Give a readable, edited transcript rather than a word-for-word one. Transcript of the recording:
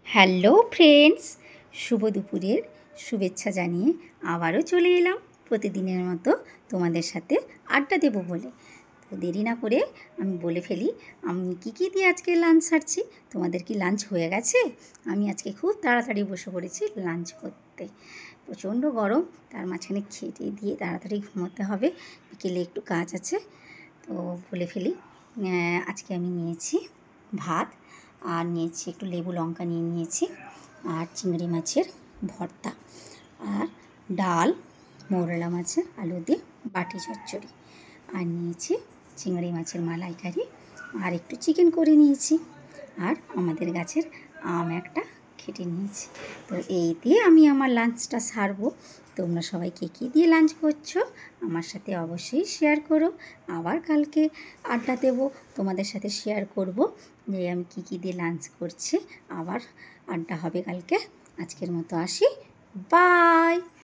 Hello friends, শুভ দুপুরের শুভেচ্ছা জানিয়ে আবারও চলে এলাম প্রতিদিনের মতো তোমাদের সাথে আড্ডা দেবো বলে। তো দেরি না করে আমি বলে ফেলি আমি কী দিয়ে আজকে লাঞ্চ সারছি। তোমাদের কি লাঞ্চ হয়ে গেছে? আমি আজকে খুব তাড়াতাড়ি বসে পড়েছি লাঞ্চ করতে। প্রচণ্ড গরম, তার মাঝখানে খেতে দিয়ে তাড়াতাড়ি ঘুমোতে হবে, বিকেলে একটু কাজ আছে। তো বলে ফেলি, আজকে আমি নিয়েছি ভাত, আর নিয়েছি একটু লেবু লঙ্কা নিয়েছি, আর চিংড়ি মাছের ভর্তা, আর ডাল, মৌরলা মাছের আলু দিয়ে বাটি চচ্চড়ি, আর নিয়েছি চিংড়ি মাছের মালাইকারি, আর একটু চিকেন করে নিয়েছি, আর আমাদের গাছের আম একটা কেটে নিয়েছি। তো এই দিয়ে আমি আমার লাঞ্চটা সারবো। তোমরা সবাই কী দিয়ে লাঞ্চ করছো আমার সাথে অবশ্যই শেয়ার করো। আবার কালকে আড্ডা দেবো, তোমাদের সাথে শেয়ার করব যে আমি কী দিয়ে লাঞ্চ করছি। আবার আড্ডা হবে কালকে। আজকের মতো আসি, বাই।